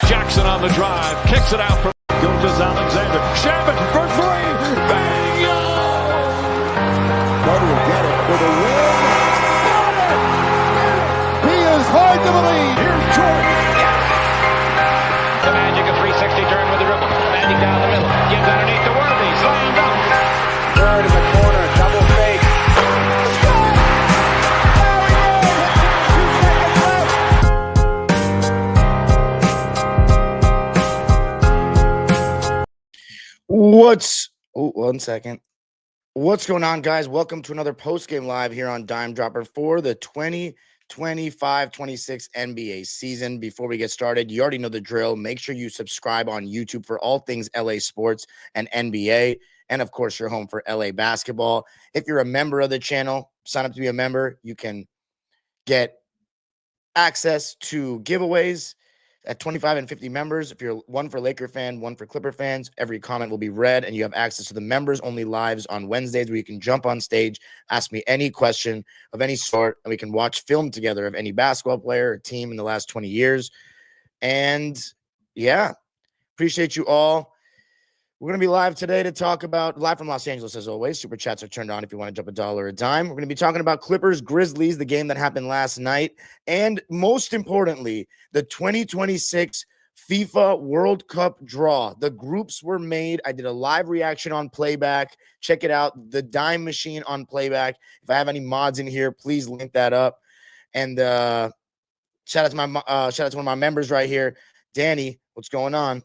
Jackson on the drive, kicks it out from Gilgeous-Alexander. Shabbat for three. Bingo! Carter will get it for the win. Got it! He is hard to believe. Here's Jordan. The Magic, a 360 turn with the dribble. Magic down the middle. Gives underneath to Worthy. Slammed up. Third in the corner. Double fake. One second. What's going on, guys? Welcome to another post-game live here on Dime Dropper for the 2025-26 NBA season. Before we get started, you already know the drill. Make sure you subscribe on YouTube for all things LA sports and NBA. And, of course, you're home for LA basketball. If you're a member of the channel, sign up to be a member. You can get access to giveaways at 25 and 50 members. If you're one for Laker fan, one for Clipper fans, every comment will be read, and you have access to the members only lives on Wednesdays where you can jump on stage, ask me any question of any sort, and we can watch film together of any basketball player or team in the last 20 years. And yeah, appreciate you all. We're going to be live today to talk about, live from Los Angeles as always. Super chats are turned on if you want to jump $1 or a dime. We're going to be talking about Clippers Grizzlies, the game that happened last night. And most importantly, the 2026 FIFA World Cup draw. The groups were made. I did a live reaction on playback. Check it out. The Dime Machine on playback. If I have any mods in here, please link that up. And shout out to one of my members right here. Danny, what's going on?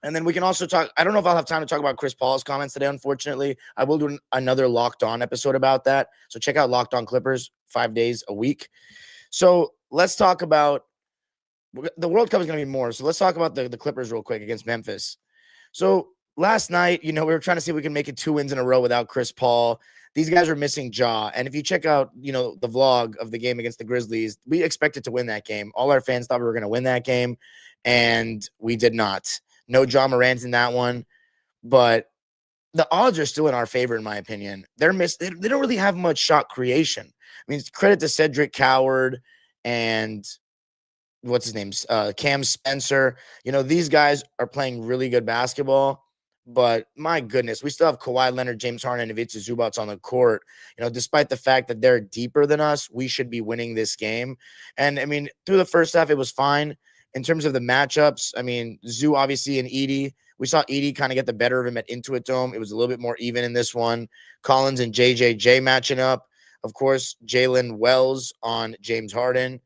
And then we can also talk. I don't know if I'll have time to talk about Chris Paul's comments today, unfortunately. I will do another Locked On episode about that. So check out Locked On Clippers 5 days a week. So let's talk about the World Cup is going to be more. So let's talk about the Clippers real quick against Memphis. So last night, we were trying to see if we can make it 2 wins in a row without Chris Paul. These guys are missing Ja. And if you check out, the vlog of the game against the Grizzlies, we expected to win that game. All our fans thought we were going to win that game, and we did not. No Ja Morant in that one, but the odds are still in our favor, in my opinion. They don't really have much shot creation. I mean, credit to Cedric Coward and what's his name, Cam Spencer. These guys are playing really good basketball, but my goodness, we still have Kawhi Leonard, James Harden, and Ivica Zubac on the court. Despite the fact that they're deeper than us, we should be winning this game. And I mean, through the first half, it was fine. In terms of the matchups, I mean, Zoo obviously and Edie. We saw Edie kind of get the better of him at Intuit Dome. It was a little bit more even in this one. Collins and JJJ matching up. Of course, Jalen Wells on James Harden.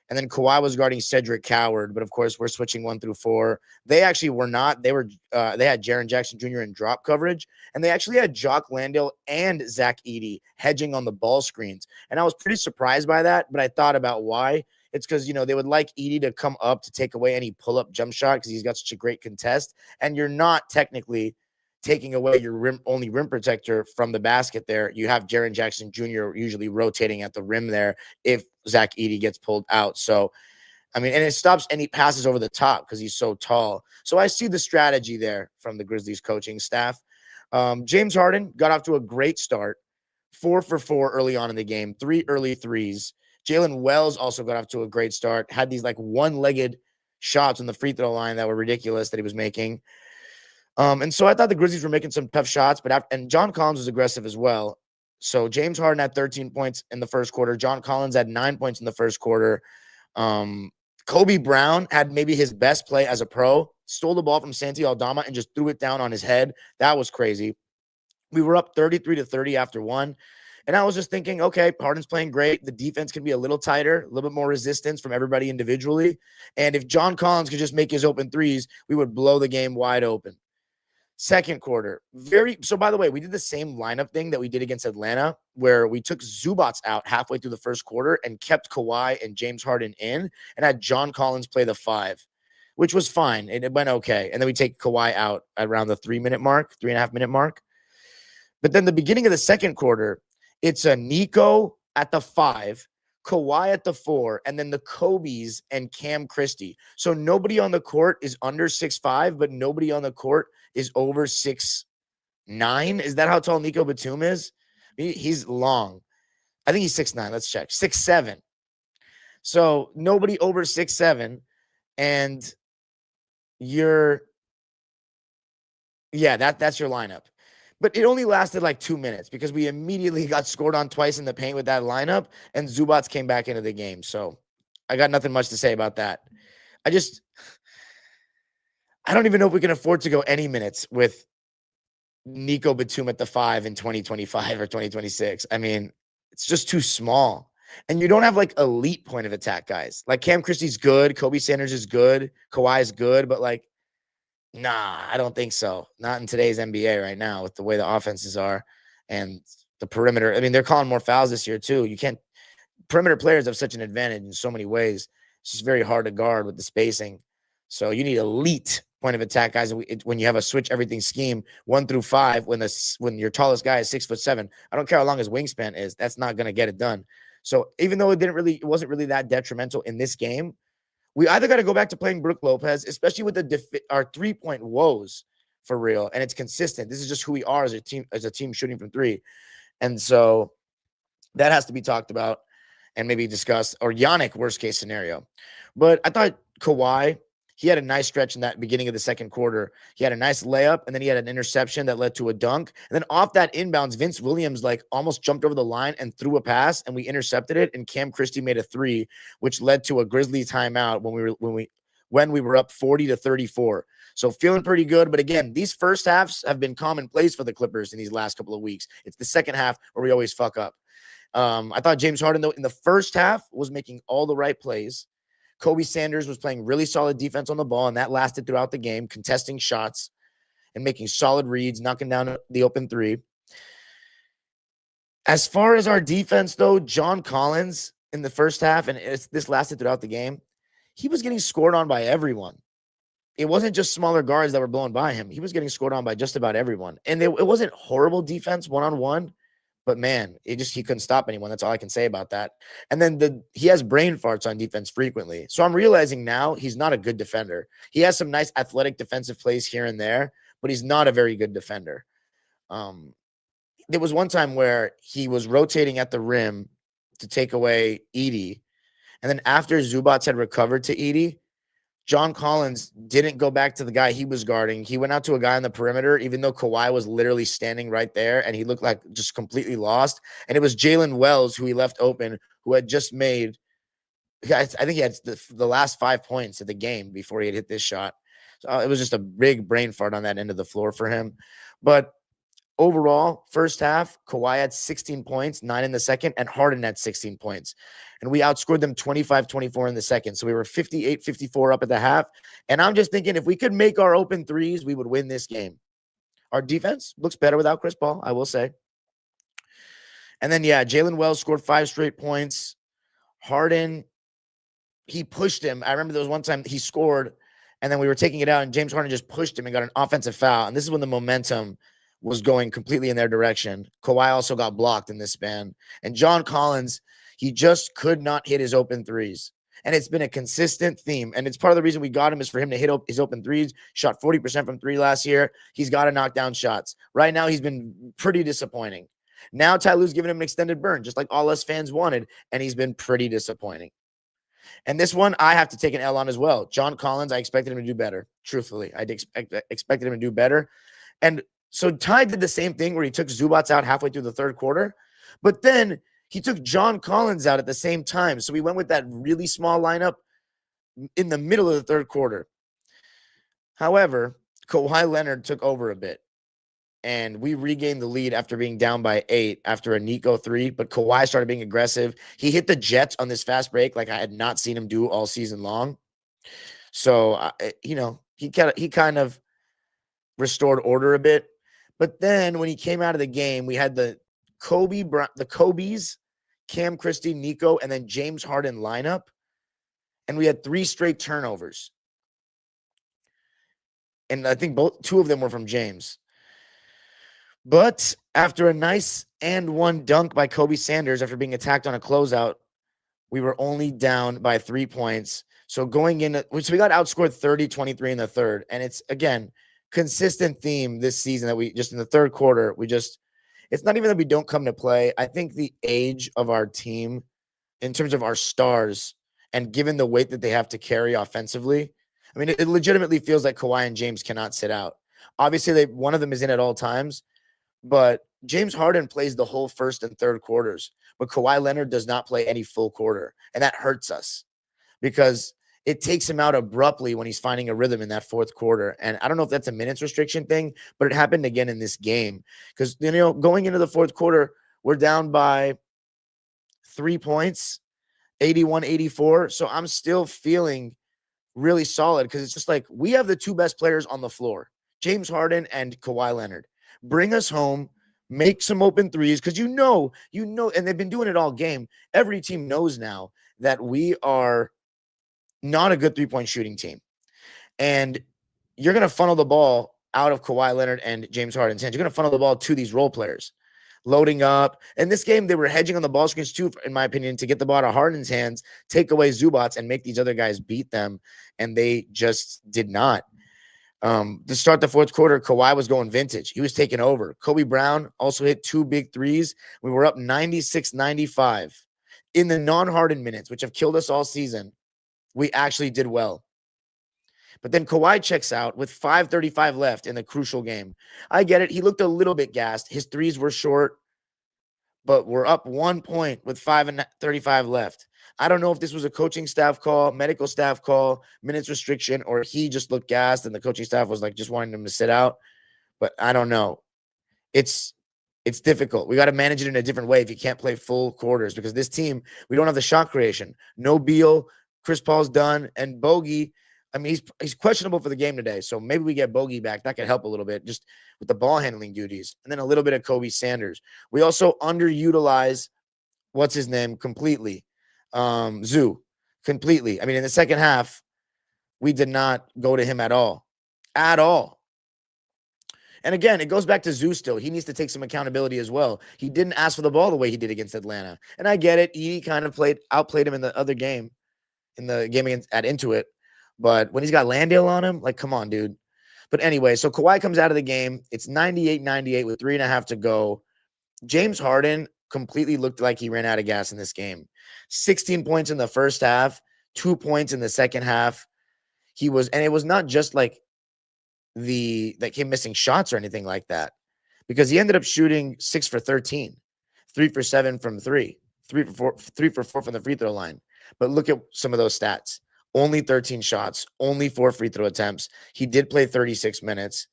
And then Kawhi was guarding Cedric Coward. But, of course, we're switching 1 through 4. They actually were not. They had Jaren Jackson Jr. in drop coverage. And they actually had Jock Landale and Zach Edey hedging on the ball screens. And I was pretty surprised by that, but I thought about why. It's because, they would like Edey to come up to take away any pull-up jump shot because he's got such a great contest. And you're not technically taking away your only rim protector from the basket there. You have Jaren Jackson Jr. usually rotating at the rim there if Zach Edey gets pulled out. So, I mean, and it stops any passes over the top because he's so tall. So I see the strategy there from the Grizzlies coaching staff. James Harden got off to a great start. 4 for 4 early on in the game. 3 early threes. Jalen Wells also got off to a great start, had these like one-legged shots on the free throw line that were ridiculous that he was making. And so I thought the Grizzlies were making some tough shots, and John Collins was aggressive as well. So James Harden had 13 points in the first quarter. John Collins had 9 points in the first quarter. Kobe Brown had maybe his best play as a pro, stole the ball from Santi Aldama and just threw it down on his head. That was crazy. We were up 33-30 after 1. And I was just thinking, okay, Harden's playing great. The defense can be a little tighter, a little bit more resistance from everybody individually. And if John Collins could just make his open threes, we would blow the game wide open. Second quarter, so by the way, we did the same lineup thing that we did against Atlanta, where we took Zubac out halfway through the first quarter and kept Kawhi and James Harden in and had John Collins play the 5, which was fine. And it went okay. And then we take Kawhi out at around the 3.5-minute mark. But then the beginning of the second quarter, it's a Nico at the 5, Kawhi at the 4, and then the Kobe's and Cam Christie. So nobody on the court is under 6'5", but nobody on the court is over 6'9". Is that how tall Nico Batum is? He's long. I think he's 6'9". Let's check. 6'7". So nobody over 6'7". And that's your lineup. But it only lasted like 2 minutes because we immediately got scored on twice in the paint with that lineup, and Zubats came back into the game. So I got nothing much to say about that. I don't even know if we can afford to go any minutes with Nico Batum at the 5 in 2025 or 2026. I mean, it's just too small. And you don't have like elite point of attack guys. Like Cam Christie's good, Kobe Sanders is good, Kawhi is good, but like, nah, I don't think so. Not in today's NBA right now with the way the offenses are and the perimeter. I mean, they're calling more fouls this year too. You can't perimeter players have such an advantage in so many ways. It's just very hard to guard with the spacing. So you need elite point of attack guys. When you have a switch everything scheme 1 through 5, when your tallest guy is 6'7", I don't care how long his wingspan is. That's not going to get it done. So even though it wasn't really that detrimental in this game, we either got to go back to playing Brook Lopez, especially with our 3-point woes for real, and it's consistent. This is just who we are as a team shooting from 3, and so that has to be talked about and maybe discussed. Or Yannick, worst case scenario. But I thought Kawhi, he had a nice stretch in that beginning of the second quarter. He had a nice layup, and then he had an interception that led to a dunk. And then off that inbounds, Vince Williams like almost jumped over the line and threw a pass, and we intercepted it. And Cam Christie made a 3, which led to a Grizzly timeout when we were up 40-34. So feeling pretty good. But again, these first halves have been commonplace for the Clippers in these last couple of weeks. It's the second half where we always fuck up. I thought James Harden, though, in the first half was making all the right plays. Kobe Sanders was playing really solid defense on the ball, and that lasted throughout the game, contesting shots and making solid reads, knocking down the open 3. As far as our defense, though, John Collins in the first half, and this lasted throughout the game, he was getting scored on by everyone. It wasn't just smaller guards that were blowing by him. He was getting scored on by just about everyone. And it wasn't horrible defense one-on-one, but man, he couldn't stop anyone. That's all I can say about that. And then he has brain farts on defense frequently. So I'm realizing now he's not a good defender. He has some nice athletic defensive plays here and there, but he's not a very good defender. There was one time where he was rotating at the rim to take away Edie. And then after Zubats had recovered to Edie, John Collins didn't go back to the guy he was guarding. He went out to a guy on the perimeter, even though Kawhi was literally standing right there, and he looked like just completely lost. And it was Jalen Wells, who he left open, who had just made, I think he had the last 5 points of the game before he had hit this shot. So it was just a big brain fart on that end of the floor for him. But overall, first half, Kawhi had 16 points, 9 in the second, and Harden had 16 points. And we outscored them 25-24 in the second. So we were 58-54 up at the half. And I'm just thinking if we could make our open threes, we would win this game. Our defense looks better without Chris Paul, I will say. And then, yeah, Jalen Wells scored 5 straight points. Harden, he pushed him. I remember there was one time he scored, and then we were taking it out, and James Harden just pushed him and got an offensive foul. And this is when the momentum was going completely in their direction. Kawhi also got blocked in this span. And John Collins, he just could not hit his open threes. And it's been a consistent theme. And it's part of the reason we got him is for him to hit his open threes. Shot 40% from 3 last year. He's got to knock down shots. Right now, he's been pretty disappointing. Now, Ty Lue's giving him an extended burn, just like all us fans wanted. And he's been pretty disappointing. And this one, I have to take an L on as well. John Collins, I expected him to do better. Truthfully, I expected him to do better. And so Ty did the same thing where he took Zubats out halfway through the third quarter, but then he took John Collins out at the same time. So we went with that really small lineup in the middle of the third quarter. However, Kawhi Leonard took over a bit, and we regained the lead after being down by 8 after a Nico 3, but Kawhi started being aggressive. He hit the Jets on this fast break like I had not seen him do all season long. So, he kind of restored order a bit. But then when he came out of the game, we had the Kobe's, Cam Christie, Nico, and then James Harden lineup. And we had 3 straight turnovers. And I think 2 of them were from James. But after a nice and one dunk by Kobe Sanders after being attacked on a closeout, we were only down by 3 points. So going in, which we got outscored 30-23 in the third. And it's, again, consistent theme this season that we just in the third quarter, it's not even that we don't come to play. I think the age of our team in terms of our stars and given the weight that they have to carry offensively, I mean, it legitimately feels like Kawhi and James cannot sit out. Obviously, one of them is in at all times, but James Harden plays the whole first and third quarters, but Kawhi Leonard does not play any full quarter, and that hurts us because it takes him out abruptly when he's finding a rhythm in that fourth quarter. And I don't know if that's a minutes restriction thing, but it happened again in this game because, going into the fourth quarter, we're down by 3 points, 81-84. So I'm still feeling really solid because it's just like we have the two best players on the floor, James Harden and Kawhi Leonard. Bring us home, make some open threes because and they've been doing it all game. Every team knows now that we are not a good three-point shooting team. And you're going to funnel the ball out of Kawhi Leonard and James Harden's hands. You're going to funnel the ball to these role players, loading up. In this game, they were hedging on the ball screens too, in my opinion, to get the ball out of Harden's hands, take away Zubats, and make these other guys beat them. And they just did not. To start the fourth quarter, Kawhi was going vintage. He was taking over. Kobe Brown also hit 2 big threes. We were up 96-95. In the non-Harden minutes, which have killed us all season, we actually did well. But then Kawhi checks out with 5:35 left in the crucial game. I get it. He looked a little bit gassed. His threes were short, but we're up 1 point with 5:35 left. I don't know if this was a coaching staff call, medical staff call, minutes restriction, or he just looked gassed and the coaching staff was like just wanting him to sit out. But I don't know. It's difficult. We got to manage it in a different way if you can't play full quarters because this team, we don't have the shot creation. No Beal, Chris Paul's done, and Bogey, I mean, he's questionable for the game today, so maybe we get Bogey back. That could help a little bit just with the ball handling duties, and then a little bit of Kobe Sanders. We also underutilize what's his name completely, Zoo, completely. I mean, in the second half, we did not go to him at all. And again, it goes back to Zoo still. He needs to take some accountability as well. He didn't ask for the ball the way he did against Atlanta. And I get it. He kind of outplayed him in the other game, in the game at Intuit. But when he's got Landale on him, like, come on, dude. But anyway, so Kawhi comes out of the game. It's 98-98 with 3.5 to go. James Harden completely looked like he ran out of gas in this game. 16 points in the first half, 2 points in the second half. And it was not just like him missing shots or anything like that, because he ended up shooting 6 for 13, 3 for 7 from 3 for 4 from the free throw line. But look at some of those stats. Only 13 shots, only 4 free throw attempts. He did play 36 minutes,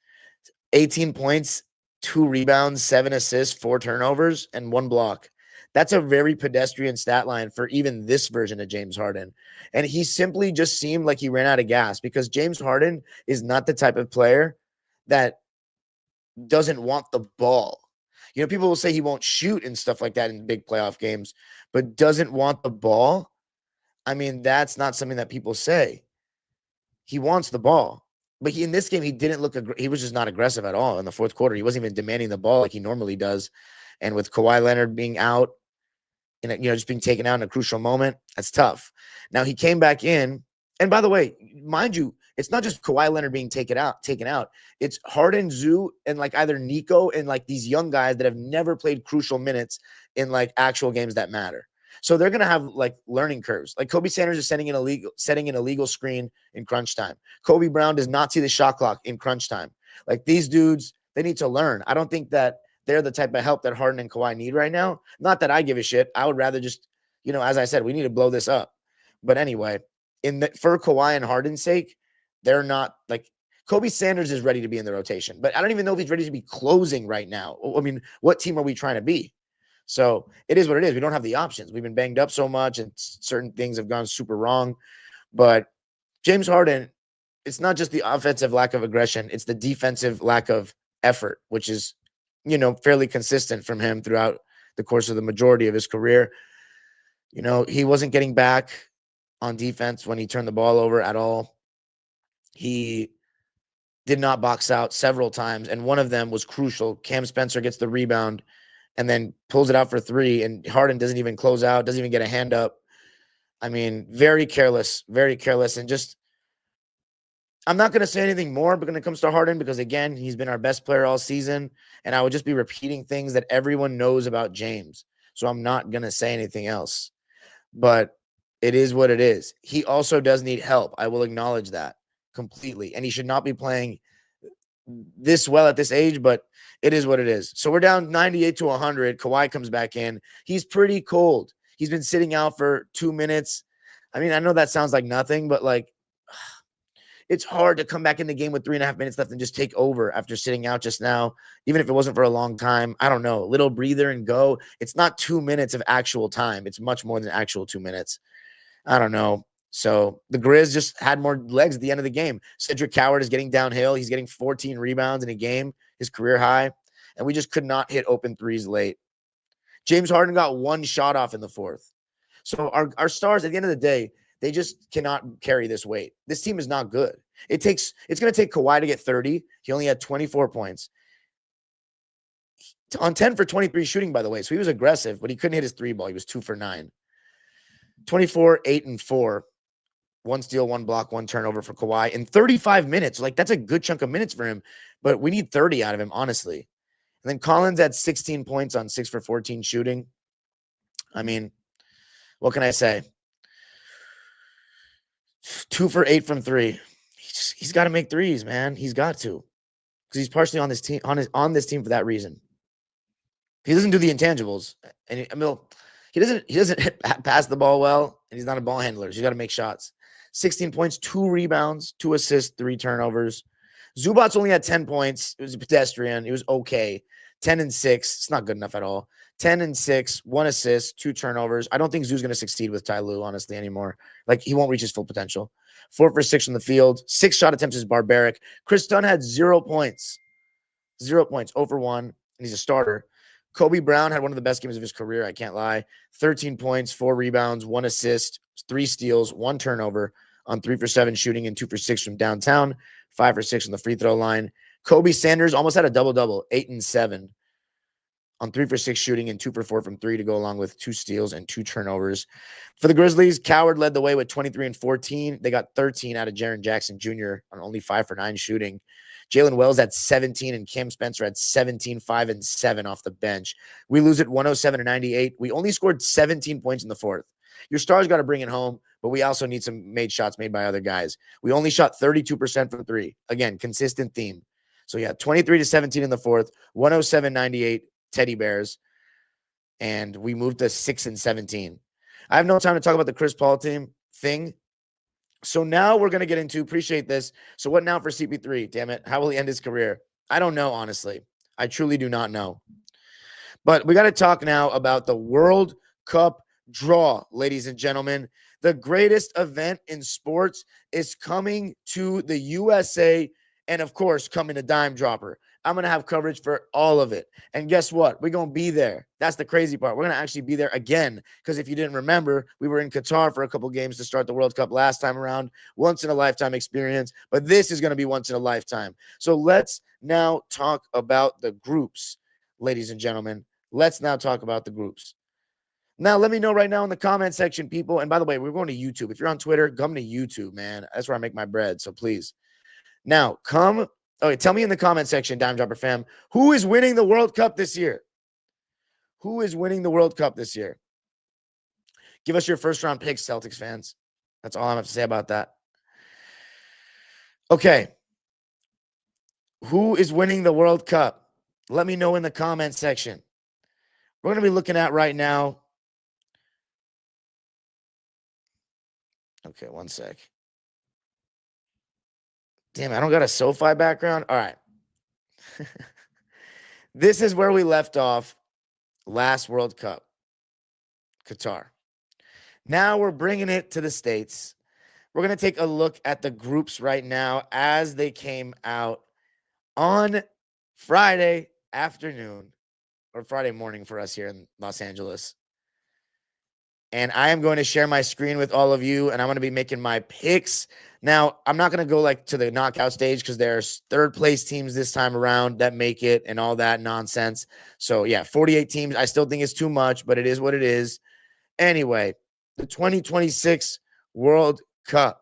18 points, 2 rebounds, 7 assists, 4 turnovers, and 1 block. That's a very pedestrian stat line for even this version of James Harden. And he simply just seemed like he ran out of gas because James Harden is not the type of player that doesn't want the ball. People will say he won't shoot and stuff like that in big playoff games, but doesn't want the ball. I mean, that's not something that people say. He wants the ball. But in this game, he didn't look – he was just not aggressive at all in the fourth quarter. He wasn't even demanding the ball like he normally does. And with Kawhi Leonard being out, and just being taken out in a crucial moment, that's tough. Now, he came back in. And by the way, mind you, it's not just Kawhi Leonard being taken out. It's Harden, Zoo, and like either Nico and like these young guys that have never played crucial minutes in like actual games that matter. So they're going to have like learning curves. Like Kobe Sanders is setting an illegal screen in crunch time. Kobe Brown does not see the shot clock in crunch time. Like these dudes, they need to learn. I don't think that they're the type of help that Harden and Kawhi need right now. Not that I give a shit. I would rather just, as I said, we need to blow this up. But anyway, for Kawhi and Harden's sake, they're not like Kobe Sanders is ready to be in the rotation, but I don't even know if he's ready to be closing right now. I mean, what team are we trying to be? So it is what it is. We don't have the options. We've been banged up so much and certain things have gone super wrong. But James Harden, it's not just the offensive lack of aggression. It's the defensive lack of effort, which is, fairly consistent from him throughout the course of the majority of his career. He wasn't getting back on defense when he turned the ball over at all. He did not box out several times, and one of them was crucial. Cam Spencer gets the rebound and then pulls it out for 3, and Harden doesn't even close out, doesn't even get a hand up. I mean, very careless, and just I'm not going to say anything more when it comes to Harden because, again, he's been our best player all season, and I would just be repeating things that everyone knows about James, so I'm not going to say anything else. But it is what it is. He also does need help. I will acknowledge that completely. And he should not be playing this well at this age, but it is what it is. So we're down 98 to 100. Kawhi comes back in. He's pretty cold. He's been sitting out for 2 minutes. I mean, I know that sounds like nothing, but like, it's hard to come back in the game with 3.5 minutes left and just take over after sitting out just now, even if it wasn't for a long time. I don't know, a little breather and go. It's not 2 minutes of actual time. It's much more than actual 2 minutes. I don't know. So the Grizz just had more legs at the end of the game. Cedric Coward is getting downhill. He's getting 14 rebounds in a game, his career high, and we just could not hit open threes late. James Harden got 1 shot off in the fourth. So our stars, at the end of the day, they just cannot carry this weight. This team is not good. It's going to take Kawhi to get 30. He only had 24 points. On 10 for 23 shooting, by the way. So he was aggressive, but he couldn't hit his 3 ball. He was 2 for 9. 24, 8, and 4. 1 steal, 1 block, 1 turnover for Kawhi in 35 minutes. Like, that's a good chunk of minutes for him, but we need 30 out of him, honestly. And then Collins had 16 points on 6 for 14 shooting. I mean, what can I say? 2 for 8 from 3. He's got to make threes, man. He's got to, because he's partially on this team, on this team for that reason. He doesn't do the intangibles, and he doesn't pass the ball well, and he's not a ball handler. So you got to make shots. 16 points, 2 rebounds, 2 assists, 3 turnovers. Zubac's only had 10 points. It was a pedestrian. It was okay. 10 and 6. It's not good enough at all. 10 and 6, 1 assist, 2 turnovers. I don't think Zoo's going to succeed with Ty Lue, honestly, anymore. Like, he won't reach his full potential. 4 for 6 from the field. 6 shot attempts is barbaric. Chris Dunn had 0 points. 0 points, 0 for 1, and he's a starter. Kobe Brown had one of the best games of his career, I can't lie. 13 points, 4 rebounds, 1 assist, 3 steals, 1 turnover on 3 for 7 shooting and 2 for 6 from downtown, 5 for 6 on the free throw line. Kobe Sanders almost had a double-double, 8 and 7 on 3 for 6 shooting and 2 for 4 from 3 to go along with 2 steals and 2 turnovers. For the Grizzlies, Coward led the way with 23 and 14. They got 13 out of Jaren Jackson Jr. on only 5 for 9 shooting. Jalen Wells had 17 and Cam Spencer had 17, 5 and 7 off the bench. We lose it 107 to 98. We only scored 17 points in the fourth. Your stars got to bring it home, but we also need some made shots made by other guys. We only shot 32% from 3. Again, consistent theme. So yeah, 23 to 17 in the fourth, 107-98 Teddy Bears, and we moved to 6 and 17. I have no time to talk about the Chris Paul team thing. So now we're going to get into, appreciate this. So what now for CP3? Damn it. How will he end his career? I don't know, honestly. I truly do not know. But we got to talk now about the World Cup Draw, ladies and gentlemen. The greatest event in sports is coming to the USA, and of course, coming to Dime Dropper. I'm going to have coverage for all of it. And guess what? We're going to be there. That's the crazy part. We're going to actually be there again, because if you didn't remember, we were in Qatar for a couple games to start the World Cup last time around. Once in a lifetime experience, but this is going to be once in a lifetime. So let's now talk about the groups, ladies and gentlemen. Let's now talk about the groups. Now, let me know right now in the comment section, people. And by the way, we're going to YouTube. If you're on Twitter, come to YouTube, man. That's where I make my bread. So please. Now, tell me in the comment section, Dime Dropper fam, who is winning the World Cup this year? Who is winning the World Cup this year? Give us your first round picks, Celtics fans. That's all I have to say about that. Okay. Who is winning the World Cup? Let me know in the comment section. We're going to be looking at right now. Okay, one sec. Damn, I don't got a SoFi background. All right. This is where we left off last World Cup, Qatar. Now we're bringing it to the States. We're going to take a look at the groups right now as they came out on Friday afternoon, or Friday morning for us here in Los Angeles. And I am going to share my screen with all of you, and I'm going to be making my picks. Now, I'm not going to go like to the knockout stage, because there's third place teams this time around that make it and all that nonsense. So yeah, 48 teams. I still think it's too much, but it is what it is. Anyway, the 2026 World Cup,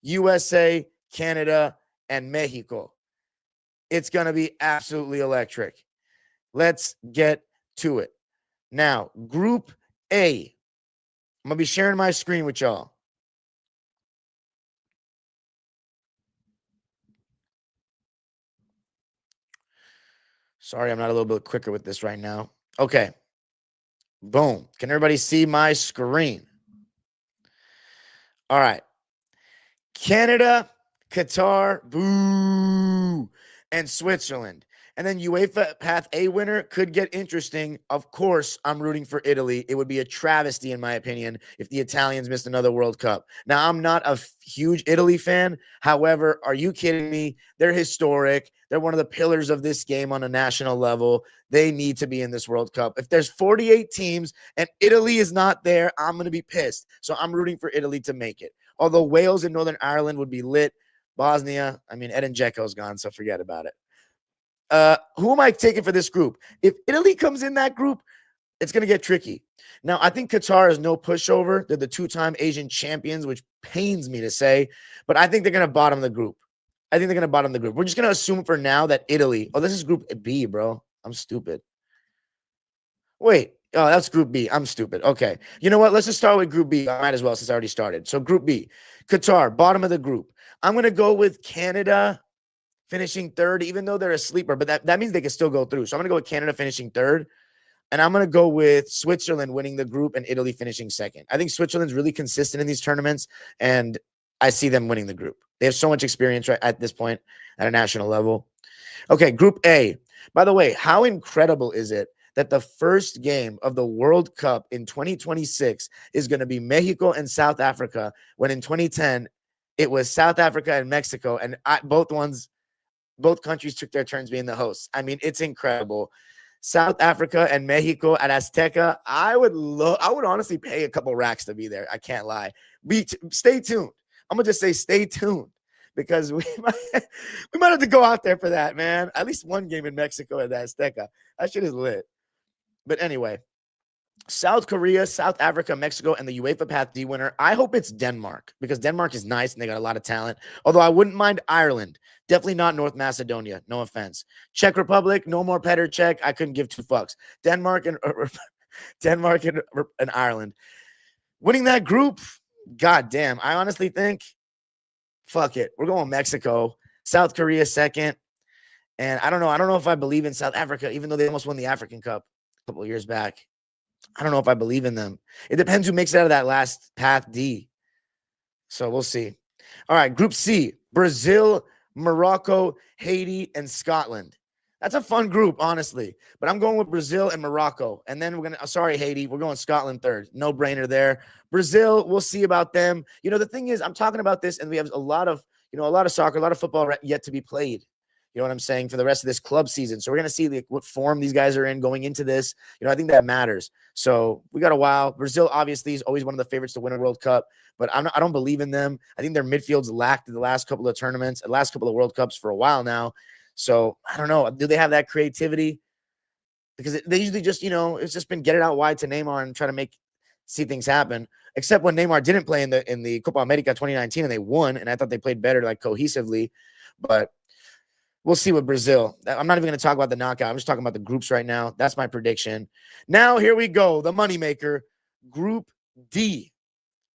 USA, Canada, and Mexico. It's going to be absolutely electric. Let's get to it. Now, Group A. I'm going to be sharing my screen with y'all. Sorry, I'm not a little bit quicker with this right now. Okay. Boom. Can everybody see my screen? All right. Canada, Qatar, boo, and Switzerland. And then UEFA Path A winner could get interesting. Of course, I'm rooting for Italy. It would be a travesty, in my opinion, if the Italians missed another World Cup. Now, I'm not a huge Italy fan. However, are you kidding me? They're historic. They're one of the pillars of this game on a national level. They need to be in this World Cup. If there's 48 teams and Italy is not there, I'm going to be pissed. So I'm rooting for Italy to make it. Although Wales and Northern Ireland would be lit. Bosnia, I mean, Edin Dzeko's gone, so forget about it. Who am I taking for this group? If Italy comes in that group, it's going to get tricky. Now, I think Qatar is no pushover. They're the two-time Asian champions, which pains me to say, but I think they're going to bottom the group. We're just going to assume for now that Italy, this is Group B, bro. I'm stupid. Wait, that's Group B. I'm stupid. Okay. You know what? Let's just start with Group B. I might as well since I already started. So Group B, Qatar, bottom of the group. I'm going to go with Canada finishing third, even though they're a sleeper, but that means they can still go through. So I'm going to go with Canada finishing third, and I'm going to go with Switzerland winning the group and Italy finishing second. I think Switzerland's really consistent in these tournaments, and I see them winning the group. They have so much experience right at this point at a national level. Okay, Group A. By the way, how incredible is it that the first game of the World Cup in 2026 is going to be Mexico and South Africa, when in 2010 it was South Africa and Mexico, and both countries took their turns being the hosts. I mean, it's incredible. South Africa and Mexico at Azteca. I would honestly pay a couple racks to be there. I can't lie. Stay tuned. I'm gonna just say stay tuned, because we might have to go out there for that, man. At least one game in Mexico at the Azteca. That shit is lit. But anyway, South Korea, South Africa, Mexico, and the UEFA Path D winner. I hope it's Denmark, because Denmark is nice and they got a lot of talent. Although I wouldn't mind Ireland. Definitely not North Macedonia. No offense. Czech Republic, no more Petr Cech. I couldn't give two fucks. Denmark and Ireland. Winning that group, goddamn. I honestly think, fuck it. We're going Mexico. South Korea second. And I don't know. I don't know if I believe in South Africa, even though they almost won the African Cup a couple of years back. I don't know if I believe in them. It depends who makes it out of that last Path D. So we'll see. All right, Group C, Brazil, Morocco, Haiti, and Scotland. That's a fun group, honestly. But I'm going with Brazil and Morocco. And then Haiti, we're going Scotland third. No brainer there. Brazil, we'll see about them. You know, the thing is, I'm talking about this, and we have a lot of soccer, a lot of football yet to be played. You know what I'm saying? For the rest of this club season. So we're going to see what form these guys are in going into this. I think that matters. So we got a while. Brazil obviously is always one of the favorites to win a World Cup, but I don't believe in them. I think their midfield's lacked the last couple of tournaments, the last couple of World Cups for a while now. So I don't know. Do they have that creativity? Because they usually just, it's just been get it out wide to Neymar and try to see things happen. Except when Neymar didn't play in the Copa America 2019 and they won, and I thought they played better, cohesively. But we'll see with Brazil. I'm not even going to talk about the knockout. I'm just talking about the groups right now. That's my prediction. Now, here we go. The moneymaker, Group D.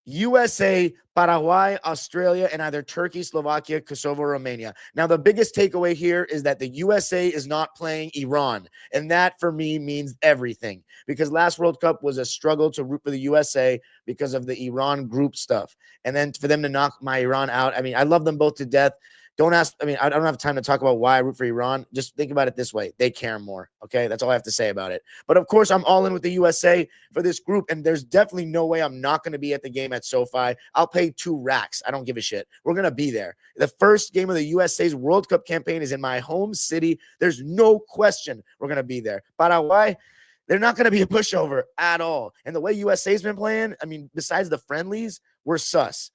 USA, Paraguay, Australia, and either Turkey, Slovakia, Kosovo, Romania. Now, the biggest takeaway here is that the USA is not playing Iran. And that, for me, means everything. Because last World Cup was a struggle to root for the USA because of the Iran group stuff. And then for them to knock my Iran out, I mean, I love them both to death. I don't have time to talk about why I root for Iran. Just think about it this way. They care more. Okay. That's all I have to say about it. But of course, I'm all in with the USA for this group. And there's definitely no way I'm not going to be at the game at SoFi. I'll pay 2 racks. I don't give a shit. We're going to be there. The first game of the USA's World Cup campaign is in my home city. There's no question we're going to be there. Paraguay, they're not going to be a pushover at all. And the way USA's been playing, I mean, besides the friendlies, we're sus.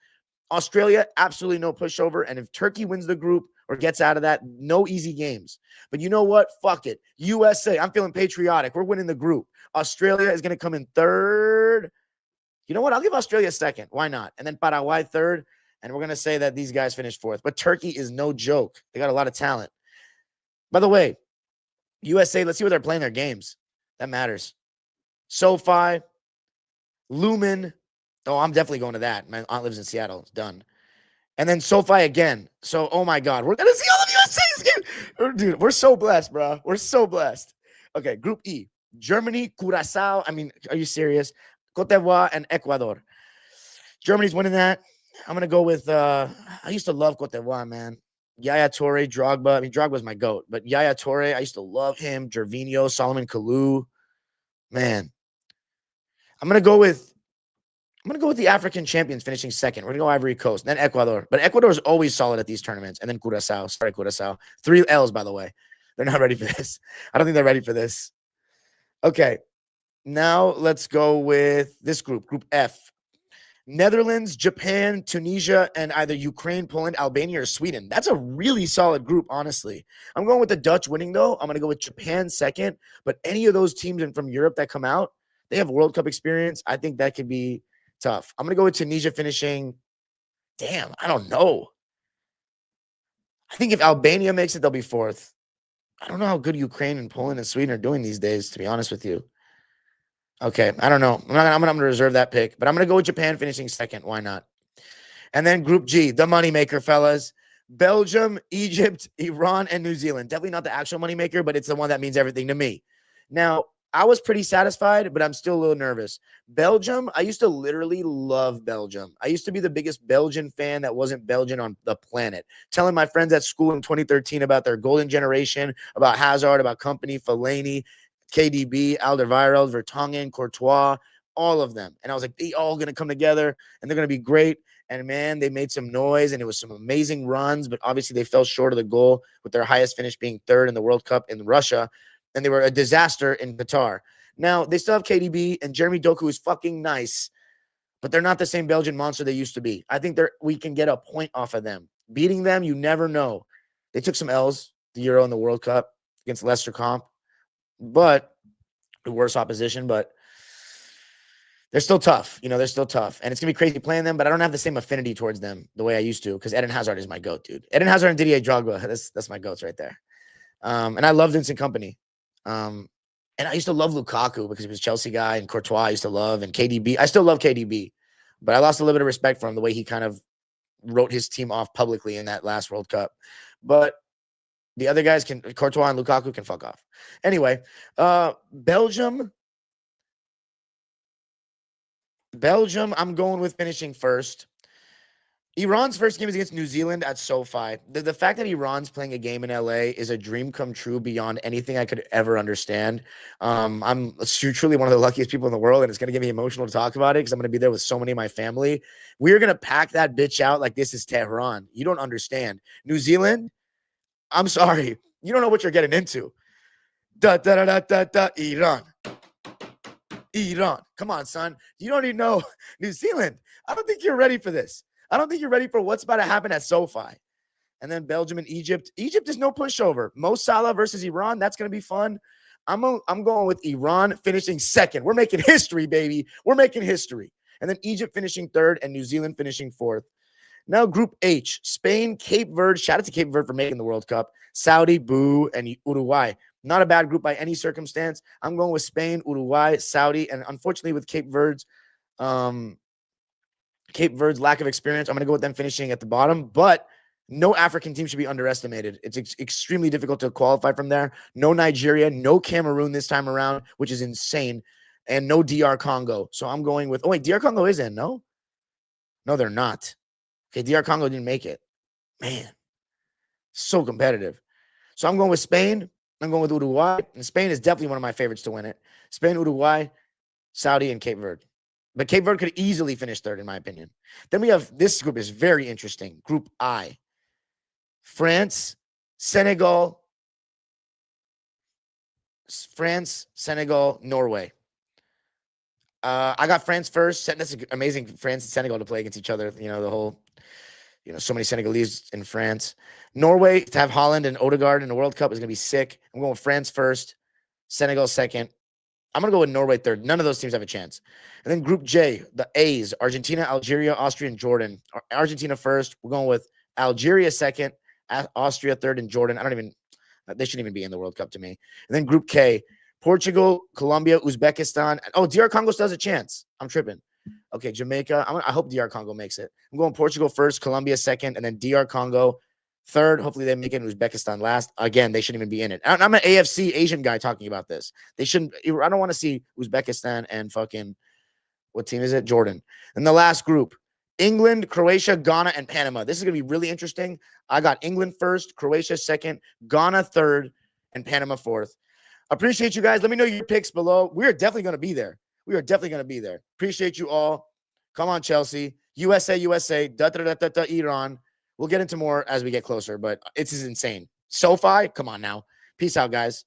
Australia, absolutely no pushover. And if Turkey wins the group or gets out of that, no easy games. But you know what? Fuck it. USA, I'm feeling patriotic. We're winning the group. Australia is going to come in third. You know what? I'll give Australia second. Why not? And then Paraguay third. And we're going to say that these guys finished fourth. But Turkey is no joke. They got a lot of talent. By the way, USA, let's see where they're playing their games. That matters. SoFi, Lumen. Oh, I'm definitely going to that. My aunt lives in Seattle. It's done. And then SoFi again. So, oh my God, we're going to see all of USA's games. Dude, we're so blessed, bro. We're so blessed. Okay, Group E. Germany, Curacao. I mean, are you serious? Cote d'Ivoire and Ecuador. Germany's winning that. I'm going to go with, I used to love Cote d'Ivoire, man. Yaya Toure, Drogba. I mean, Drogba's my GOAT, but Yaya Toure, I used to love him. Gervinho, Solomon Kalou. Man. I'm going to go with the African champions finishing second. We're going to go Ivory Coast, then Ecuador. But Ecuador is always solid at these tournaments. And then Curacao. Sorry, Curacao. 3 L's, by the way. They're not ready for this. I don't think they're ready for this. Okay. Now let's go with this group, Group F. Netherlands, Japan, Tunisia, and either Ukraine, Poland, Albania, or Sweden. That's a really solid group, honestly. I'm going with the Dutch winning, though. I'm going to go with Japan second. But any of those teams from Europe that come out, they have World Cup experience. I think that could be tough. I'm going to go with Tunisia finishing. Damn, I don't know. I think if Albania makes it, they'll be fourth. I don't know how good Ukraine and Poland and Sweden are doing these days, to be honest with you. Okay, I don't know. I'm going to reserve that pick, but I'm going to go with Japan finishing second. Why not? And then Group G, the moneymaker, fellas. Belgium, Egypt, Iran, and New Zealand. Definitely not the actual moneymaker, but it's the one that means everything to me. Now, I was pretty satisfied, but I'm still a little nervous. Belgium, I used to literally love Belgium. I used to be the biggest Belgian fan that wasn't Belgian on the planet. Telling my friends at school in 2013 about their golden generation, about Hazard, about Company, Fellaini, KDB, Alderweireld, Vertonghen, Courtois, all of them. And I was like, they all going to come together, and they're going to be great. And, man, they made some noise, and it was some amazing runs, but obviously they fell short of the goal with their highest finish being third in the World Cup in Russia. And they were a disaster in Qatar. Now, they still have KDB, and Jeremy Doku is fucking nice, but they're not the same Belgian monster they used to be. I think we can get a point off of them. Beating them, you never know. They took some L's, the Euro and the World Cup, against Leicester Comp, but the worst opposition, but they're still tough. You know, they're still tough. And it's going to be crazy playing them, but I don't have the same affinity towards them the way I used to, because Eden Hazard is my GOAT, dude. Eden Hazard and Didier Drogba, that's my GOATs right there. And I love Vincent Kompany. And I used to love Lukaku because he was a Chelsea guy, and Courtois I used to love, and KDB. I still love KDB, but I lost a little bit of respect for him the way he kind of wrote his team off publicly in that last World Cup. But the other guys Courtois and Lukaku can fuck off. Anyway, Belgium, I'm going with finishing first. Iran's first game is against New Zealand at SoFi. The fact that Iran's playing a game in LA is a dream come true beyond anything I could ever understand. I'm truly one of the luckiest people in the world, and it's going to get me emotional to talk about it because I'm going to be there with so many of my family. We're going to pack that bitch out like this is Tehran. You don't understand. New Zealand, I'm sorry. You don't know what you're getting into. Iran. Iran. Come on, son. You don't even know New Zealand. I don't think you're ready for this. I don't think you're ready for what's about to happen at SoFi. And then Belgium and Egypt. Egypt is no pushover. Mo Salah versus Iran. That's going to be fun. I'm going with Iran finishing second. We're making history, baby. We're making history. And then Egypt finishing third and New Zealand finishing fourth. Now Group H. Spain, Cape Verde. Shout out to Cape Verde for making the World Cup. Saudi, Boo, and Uruguay. Not a bad group by any circumstance. I'm going with Spain, Uruguay, Saudi, and unfortunately with Cape Verde's lack of experience, I'm going to go with them finishing at the bottom, but no African team should be underestimated. It's extremely difficult to qualify from there. No Nigeria, no Cameroon this time around, which is insane, and no DR Congo. So I'm going with, DR Congo is in, no? No, they're not. Okay, DR Congo didn't make it. Man, so competitive. So I'm going with Spain. I'm going with Uruguay, and Spain is definitely one of my favorites to win it. Spain, Uruguay, Saudi, and Cape Verde. But Cape Verde could easily finish third, in my opinion. Then we have, this group is very interesting. Group I. France, Senegal, Norway. I got France first. That's amazing, France and Senegal to play against each other. You know, the whole, so many Senegalese in France. Norway, to have Holland and Odegaard in the World Cup is going to be sick. I'm going with France first, Senegal second. I'm going to go with Norway third. None of those teams have a chance. And then Group J, the A's, Argentina, Algeria, Austria, and Jordan. Argentina first. We're going with Algeria second, Austria third, and Jordan. They shouldn't even be in the World Cup to me. And then Group K, Portugal, Colombia, Uzbekistan. DR Congo still has a chance. I'm tripping. Okay, Jamaica. I hope DR Congo makes it. I'm going Portugal first, Colombia second, and then DR Congo third. Hopefully they make it. Uzbekistan last. Again, they shouldn't even be in it. I'm an AFC Asian guy talking about this. They shouldn't. I don't want to see Uzbekistan and fucking, what team is it? Jordan. And the last group, England, Croatia, Ghana, and Panama. This is going to be really interesting. I got England first, Croatia second, Ghana third, and Panama fourth. Appreciate you guys. Let me know your picks below. We are definitely going to be there. We are definitely going to be there. Appreciate you all. Come on, Chelsea. USA, USA. Iran. We'll get into more as we get closer, but it's insane. SoFi, come on now. Peace out, guys.